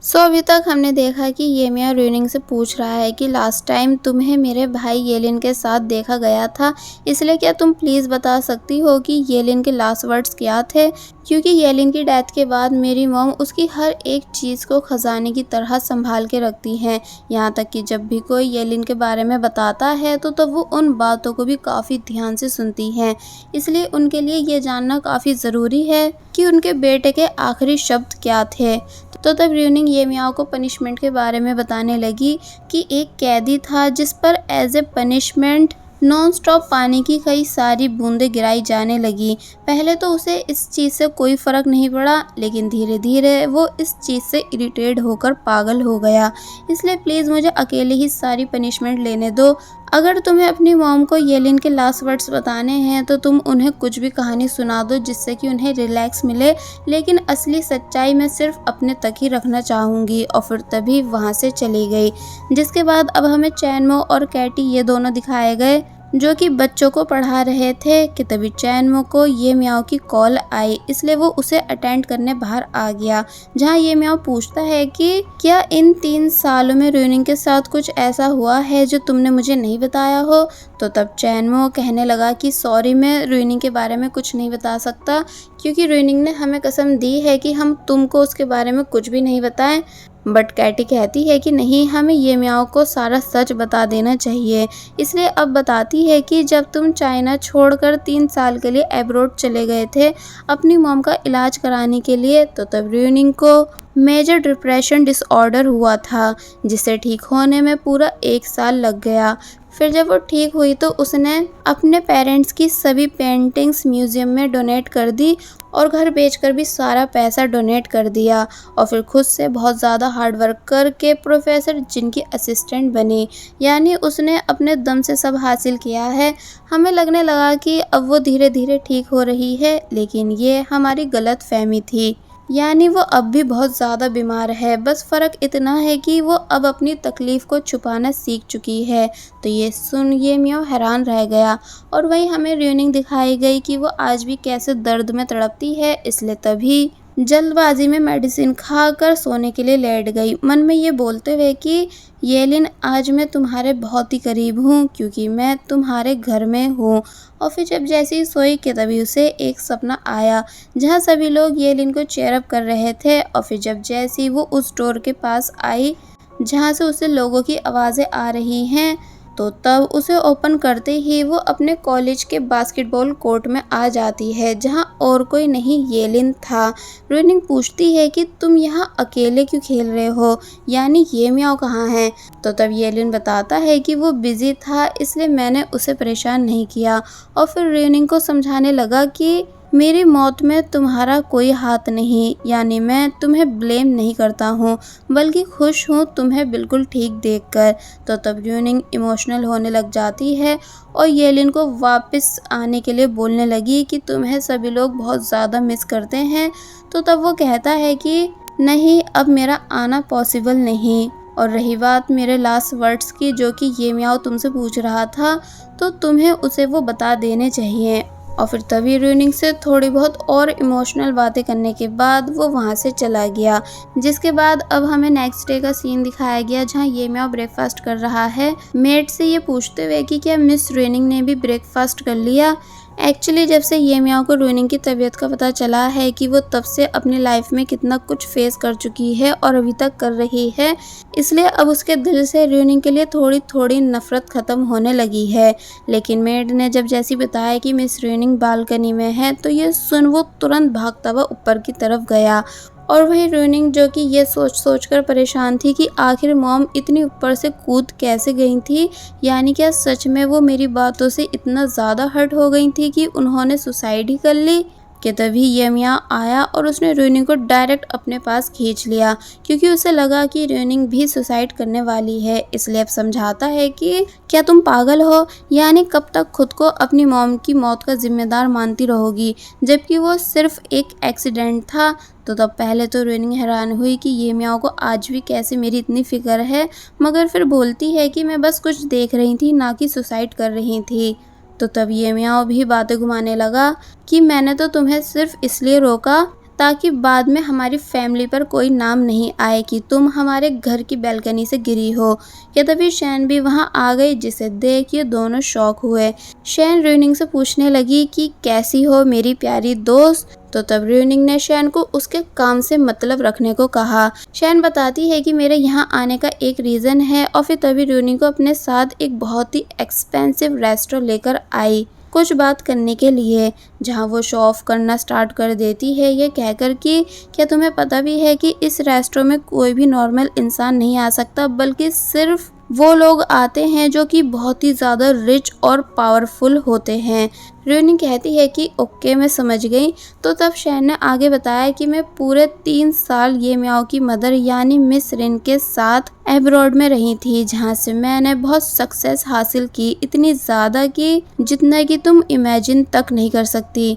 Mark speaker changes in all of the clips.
Speaker 1: अभी तक हमने देखा कि ये मियाँ रूनिंग से पूछ रहा है कि लास्ट टाइम तुम्हें मेरे भाई येलिन के साथ देखा गया था, इसलिए क्या तुम प्लीज़ बता सकती हो कि येलिन के लास्ट वर्ड्स क्या थे? क्योंकि येलिन की डेथ के बाद मेरी मॉम उसकी हर एक चीज़ को खजाने की तरह संभाल के रखती हैं। यहाँ तक कि जब भी कोई येलिन के बारे में बताता है तो तब वो उन बातों को भी काफ़ी ध्यान से सुनती हैं। इसलिए उनके लिए ये जानना काफ़ी ज़रूरी है कि उनके बेटे के आखिरी शब्द क्या थे। तो तब र्यूनिंग ये मियाओ को पनिशमेंट के बारे में बताने लगी कि एक कैदी था जिस पर as a punishment non stop पानी की कई सारी बूंदें गिराई जाने लगी। पहले तो उसे इस चीज़ से कोई फ़र्क नहीं पड़ा, लेकिन धीरे धीरे वो इस चीज़ से इरिटेट होकर पागल हो गया। इसलिए प्लीज़ मुझे अकेले ही सारी पनिशमेंट लेने दो। अगर तुम्हें अपनी मॉम को येलिन के लास्ट वर्ड्स बताने हैं तो तुम उन्हें कुछ भी कहानी सुना दो जिससे कि उन्हें रिलैक्स मिले, लेकिन असली सच्चाई मैं सिर्फ अपने तक ही रखना चाहूँगी। और फिर तभी वहाँ से चली गई। जिसके बाद अब हमें चैनमो और कैटी ये दोनों दिखाए गए जो कि बच्चों को पढ़ा रहे थे कि तभी चैनमो को ये मियाओ की कॉल आई, इसलिए वो उसे अटेंड करने बाहर आ गया। जहाँ ये मियाओ पूछता है कि क्या इन 3 सालों में र्यूनिंग के साथ कुछ ऐसा हुआ है जो तुमने मुझे नहीं बताया हो? तो तब चैनमो कहने लगा कि सॉरी, मैं र्यूनिंग के बारे में कुछ नहीं बता सकता, क्योंकि र्यूनिंग ने हमें कसम दी है कि हम तुमको उसके बारे में कुछ भी नहीं बताएं। बट कैटी कहती है कि नहीं, हमें ये मियाओ को सारा सच बता देना चाहिए। इसलिए अब बताती है कि जब तुम चाइना छोड़कर 3 साल के लिए एब्रोड चले गए थे अपनी मॉम का इलाज कराने के लिए, तो तब र्यूनिंग को मेजर डिप्रेशन डिसऑर्डर हुआ था, जिसे ठीक होने में पूरा 1 साल लग गया। फिर जब वो ठीक हुई तो उसने अपने पेरेंट्स की सभी पेंटिंग्स म्यूज़ियम में डोनेट कर दी और घर बेचकर भी सारा पैसा डोनेट कर दिया। और फिर खुद से बहुत ज़्यादा हार्ड वर्क करके प्रोफेसर जिन की असिस्टेंट बनी। यानी उसने अपने दम से सब हासिल किया है। हमें लगने लगा कि अब वो धीरे धीरे ठीक हो रही है, लेकिन ये हमारी गलत फहमी थी। यानी वो अब भी बहुत ज़्यादा बीमार है, बस फ़र्क इतना है कि वो अब अपनी तकलीफ़ को छुपाना सीख चुकी है। तो ये सुन ये मियाओ हैरान रह गया। और वहीं हमें र्यूनिंग दिखाई गई कि वो आज भी कैसे दर्द में तड़पती है, इसलिए तभी जल्दबाजी में मेडिसिन खाकर सोने के लिए लेट गई, मन में ये बोलते हुए कि येलिन, आज मैं तुम्हारे बहुत ही करीब हूँ क्योंकि मैं तुम्हारे घर में हूँ। और फिर जब जैसे ही सोई कि तभी उसे एक सपना आया जहाँ सभी लोग येलिन को चेयर अप कर रहे थे। और फिर जब जैसे ही वो उस डोर के पास आई जहाँ से उसे लोगों की आवाज़ें आ रही हैं, तो तब उसे ओपन करते ही वो अपने कॉलेज के बास्केटबॉल कोर्ट में आ जाती है जहाँ और कोई नहीं येलिन था। र्यूनिंग पूछती है कि तुम यहाँ अकेले क्यों खेल रहे हो, यानी ये मियाओ कहाँ है? तो तब येलिन बताता है कि वो बिजी था, इसलिए मैंने उसे परेशान नहीं किया। और फिर र्यूनिंग को समझाने लगा कि मेरी मौत में तुम्हारा कोई हाथ नहीं, यानी मैं तुम्हें ब्लेम नहीं करता हूँ, बल्कि खुश हूँ तुम्हें बिल्कुल ठीक देखकर। तो तब र्यूनिंग इमोशनल होने लग जाती है और येलिन को वापस आने के लिए बोलने लगी कि तुम्हें सभी लोग बहुत ज़्यादा मिस करते हैं। तो तब वो कहता है कि नहीं, अब मेरा आना पॉसिबल नहीं। और रही बात मेरे लास्ट वर्ड्स की जो कि ये मियाओ तुमसे पूछ रहा था, तो तुम्हें उसे वो बता देने चाहिए। और फिर तभी र्यूनिंग से थोड़ी बहुत और इमोशनल बातें करने के बाद वो वहाँ से चला गया। जिसके बाद अब हमें नेक्स्ट डे का सीन दिखाया गया जहाँ ये मियाओ ब्रेकफास्ट कर रहा है मेड से ये पूछते हुए कि क्या मिस र्यूनिंग ने भी ब्रेकफास्ट कर लिया। एक्चुअली जब से ये मियाओ को र्यूनिंग की तबीयत का पता चला है कि वो तब से अपनी लाइफ में कितना कुछ फेस कर चुकी है और अभी तक कर रही है, इसलिए अब उसके दिल से र्यूनिंग के लिए थोड़ी थोड़ी नफ़रत ख़त्म होने लगी है। लेकिन मेड ने जब जैसी बताया कि मिस र्यूनिंग बालकनी में है, तो ये सुन वो तुरंत भागता हुआ ऊपर की तरफ गया। और वही र्यूनिंग जो कि ये सोच कर परेशान थी कि आखिर मॉम इतनी ऊपर से कूद कैसे गई थी, यानी क्या सच में वो मेरी बातों से इतना ज़्यादा हर्ट हो गई थी कि उन्होंने सुसाइड ही कर ली। कि तभी ये मियाँ आया और उसने र्यूनिंग को डायरेक्ट अपने पास खींच लिया, क्योंकि उसे लगा कि र्यूनिंग भी सुसाइड करने वाली है। इसलिए अब समझाता है कि क्या तुम पागल हो, यानी कब तक खुद को अपनी मॉम की मौत का जिम्मेदार मानती रहोगी, जबकि वो सिर्फ एक एक्सीडेंट था। तो तब पहले तो र्यूनिंग हैरान हुई कि ये मियाँ को आज भी कैसे मेरी इतनी फ़िक्र है, मगर फिर बोलती है कि मैं बस कुछ देख रही थी, ना कि सुसाइड कर रही थी। तो तब ये मियाँ भी बातें घुमाने लगा कि मैंने तो तुम्हें सिर्फ इसलिए रोका ताकि बाद में हमारी फैमिली पर कोई नाम नहीं आए कि तुम हमारे घर की बालकनी से गिरी हो। कि तभी शैन भी वहां आ गई, जिसे देख ये दोनों शॉक हुए। शैन र्यूनिंग से पूछने लगी कि कैसी हो मेरी प्यारी दोस्त। तो तब र्यूनिंग ने शैन को उसके काम से मतलब रखने को कहा। शैन बताती है कि मेरे यहाँ आने का एक रीज़न है, और फिर तभी र्यूनिंग को अपने साथ एक बहुत ही एक्सपेंसिव रेस्टोरेंट लेकर आई कुछ बात करने के लिए, जहां वो शो ऑफ करना स्टार्ट कर देती है ये कहकर कि क्या तुम्हें पता भी है कि इस रेस्टोरेंट में कोई भी नॉर्मल इंसान नहीं आ सकता, बल्कि सिर्फ वो लोग आते हैं जो कि बहुत ही ज़्यादा रिच और पावरफुल होते हैं। र्यूनिंग कहती है कि ओके मैं समझ गई। तो तब शैन ने आगे बताया कि मैं पूरे 3 साल ये म्याओ की मदर यानी मिस रिन के साथ एब्रॉड में रही थी, जहाँ से मैंने बहुत सक्सेस हासिल की, इतनी ज़्यादा कि जितना कि तुम इमेजिन तक नहीं कर सकती।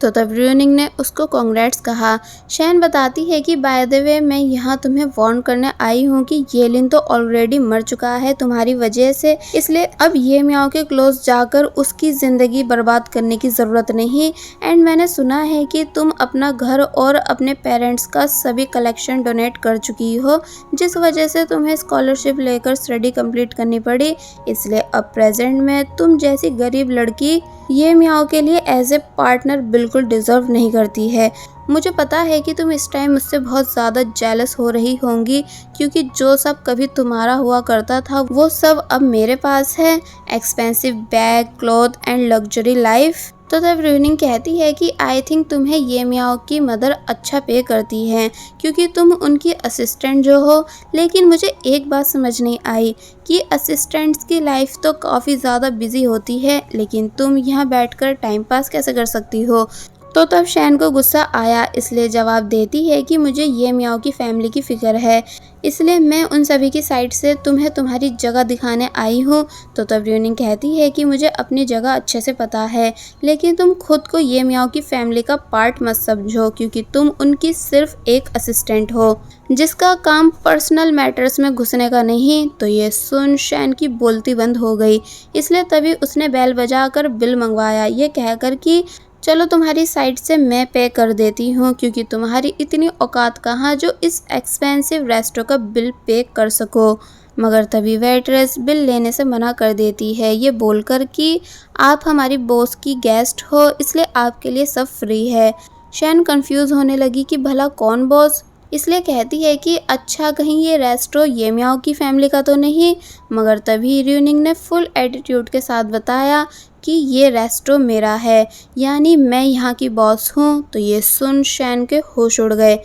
Speaker 1: तो तब र्यूनिंग ने उसको कांग्रेट्स कहा। शैन बताती है कि बाय द वे मैं यहाँ तुम्हें वार्न करने आई हूँ कि येलिन तो ऑलरेडी मर चुका है तुम्हारी वजह से, इसलिए अब ये म्याओ के क्लोज जाकर उसकी ज़िंदगी बर्बाद करने की ज़रूरत नहीं। एंड मैंने सुना है कि तुम अपना घर और अपने पेरेंट्स का सभी कलेक्शन डोनेट कर चुकी हो, जिस वजह से तुम्हें स्कॉलरशिप लेकर स्टडी कंप्लीट करनी पड़ी, इसलिए अब प्रेजेंट में तुम जैसी गरीब लड़की ये म्याओ के लिए एज ए पार्टनर बिल्कुल डिज़र्व नहीं करती है। मुझे पता है कि तुम इस टाइम मुझसे बहुत ज़्यादा जेलस हो रही होंगी, क्योंकि जो सब कभी तुम्हारा हुआ करता था वो सब अब मेरे पास है, expensive bag, cloth and luxury life. तो तब र्यूनिंग कहती है कि आई थिंक तुम्हें ये म्याओ की मदर अच्छा पे करती है, क्योंकि तुम उनकी असिस्टेंट जो हो। लेकिन मुझे एक बात समझ नहीं आई कि असिस्टेंट्स की लाइफ तो काफ़ी ज़्यादा बिजी होती है, लेकिन तुम यहाँ बैठकर टाइम पास कैसे कर सकती हो। तो तब शैन को गुस्सा आया, इसलिए जवाब देती है कि मुझे ये म्याओ की फैमिली की फ़िक्र है, इसलिए मैं उन सभी की साइड से तुम्हें तुम्हारी जगह दिखाने आई हूँ। तो तब र्यूनिंग कहती है कि मुझे अपनी जगह अच्छे से पता है, लेकिन तुम खुद को ये म्याओ की फैमिली का पार्ट मत समझो, क्योंकि तुम उनकी सिर्फ एक असिस्टेंट हो जिसका काम पर्सनल मैटर्स में घुसने का नहीं। तो ये सुन शैन की बोलती बंद हो गई, इसलिए तभी उसने बेल बजाकर बिल मंगवाया, ये कहकर कि चलो तुम्हारी साइड से मैं पे कर देती हूँ, क्योंकि तुम्हारी इतनी औकात कहाँ जो इस एक्सपेंसिव रेस्टोरेंट का बिल पे कर सको। मगर तभी वेट्रेस बिल लेने से मना कर देती है, ये बोलकर कि आप हमारी बॉस की गेस्ट हो, इसलिए आपके लिए सब फ्री है। शैन कंफ्यूज होने लगी कि भला कौन बॉस, इसलिए कहती है कि अच्छा कहीं ये रेस्टोरेंट ये म्याओ की फैमिली का तो नहीं। मगर तभी र्यूनिंग ने फुल एटीट्यूड के साथ बताया कि ये रेस्टोरेंट मेरा है, यानी मैं यहाँ की बॉस हूँ। तो ये सुन शैन के होश उड़ गए,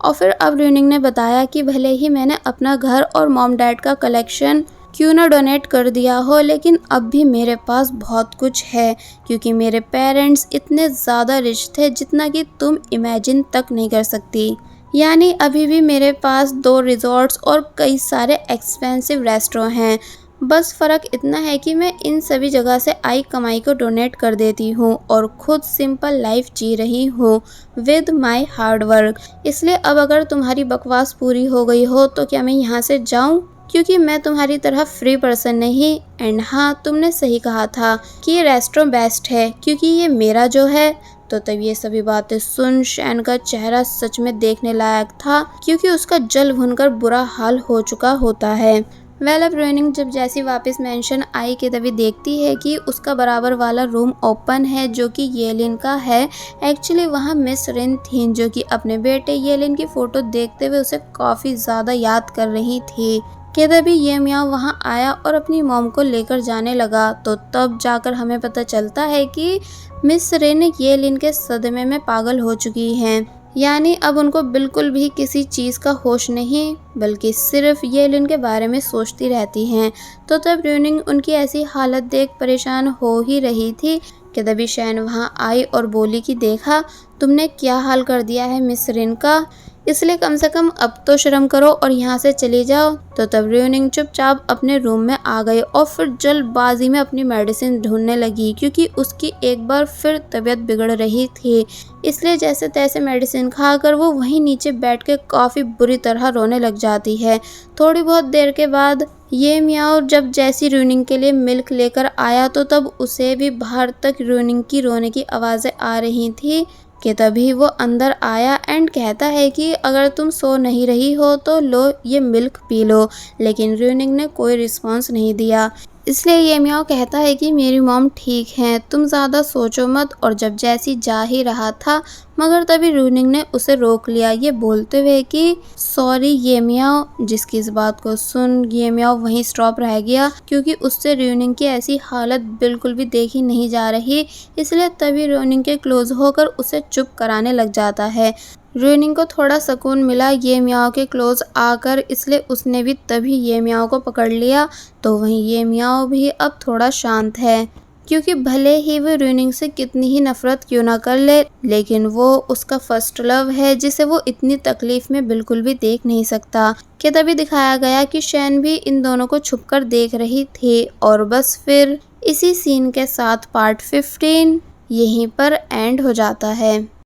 Speaker 1: और फिर अब र्यूनिंग ने बताया कि भले ही मैंने अपना घर और मॉम डैड का कलेक्शन क्यों ना डोनेट कर दिया हो, लेकिन अब भी मेरे पास बहुत कुछ है, क्योंकि मेरे पेरेंट्स इतने ज़्यादा रिच थे जितना कि तुम इमेजिन तक नहीं कर सकती। यानी अभी भी मेरे पास 2 रिजॉर्ट्स और कई सारे एक्सपेंसिव रेस्टोरेंट हैं। बस फ़र्क इतना है कि मैं इन सभी जगह से आई कमाई को डोनेट कर देती हूँ और खुद सिंपल लाइफ जी रही हूँ विद माय हार्ड वर्क। इसलिए अब अगर तुम्हारी बकवास पूरी हो गई हो तो क्या मैं यहाँ से जाऊँ, क्योंकि मैं तुम्हारी तरह फ्री पर्सन नहीं। एंड हाँ, तुमने सही कहा था कि ये रेस्टोरेंट बेस्ट है, क्योंकि ये मेरा जो है। तो तब ये सभी बातें सुन शैन का चेहरा सच में देखने लायक था, क्योंकि उसका जल भुनकर बुरा हाल हो चुका होता है। अब र्यूनिंग जब जैसी वापस मेंशन आई कि तभी देखती है कि उसका बराबर वाला रूम ओपन है, जो कि येलिन का है। एक्चुअली वहाँ मिस रिन थी, जो कि अपने बेटे येलिन की फ़ोटो देखते हुए उसे काफ़ी ज़्यादा याद कर रही थी। कि तभी ये म्याओ वहाँ आया और अपनी मॉम को लेकर जाने लगा। तो तब जाकर हमें पता चलता है कि मिस रिन येलिन के सदमे में पागल हो चुकी हैं, यानी अब उनको बिल्कुल भी किसी चीज़ का होश नहीं, बल्कि सिर्फ येलिन के बारे में सोचती रहती हैं। तो तब र्यूनिंग उनकी ऐसी हालत देख परेशान हो ही रही थी कि तभी शैन वहाँ आई और बोली कि देखा तुमने क्या हाल कर दिया है मिस रिन का, इसलिए कम से कम अब तो शर्म करो और यहाँ से चली जाओ। तो तब र्यूनिंग चुपचाप अपने रूम में आ गई और फिर जल्दबाजी में अपनी मेडिसिन ढूंढने लगी, क्योंकि उसकी एक बार फिर तबीयत बिगड़ रही थी। इसलिए जैसे तैसे मेडिसिन खाकर वो वहीं नीचे बैठ के काफ़ी बुरी तरह रोने लग जाती है। थोड़ी बहुत देर के बाद ये म्याओ जब जैसी र्यूनिंग के लिए मिल्क लेकर आया, तो तब उसे भी बाहर तक र्यूनिंग की रोने की आवाज़ें आ रही थी। कि तभी वो अंदर आया एंड कहता है कि अगर तुम सो नहीं रही हो तो लो ये मिल्क पी लो, लेकिन र्यूनिंग ने कोई रिस्पॉन्स नहीं दिया। इसलिए ये म्याओ कहता है कि मेरी मॉम ठीक हैं, तुम ज़्यादा सोचो मत। और जब जैसी जा ही रहा था मगर तभी र्यूनिंग ने उसे रोक लिया, ये बोलते हुए कि सॉरी ये म्याओ। जिसकी इस बात को सुन ये म्याओ वहीं स्टॉप रह गया, क्योंकि उससे र्यूनिंग की ऐसी हालत बिल्कुल भी देखी नहीं जा रही। इसलिए तभी र्यूनिंग के क्लोज होकर उसे चुप कराने लग जाता है। र्यूनिंग को थोड़ा सुकून मिला ये म्याओ के क्लोज आकर, इसलिए उसने भी तभी ये म्याओ को पकड़ लिया। तो वहीं ये म्याओ भी अब थोड़ा शांत है, क्योंकि भले ही वो र्यूनिंग से कितनी ही नफरत क्यों ना कर ले, लेकिन वो उसका फर्स्ट लव है जिसे वो इतनी तकलीफ में बिल्कुल भी देख नहीं सकता। कि तभी दिखाया गया कि शैन भी इन दोनों को छुपकर देख रही थी। और बस फिर इसी सीन के साथ पार्ट 15 यहीं पर एंड हो जाता है।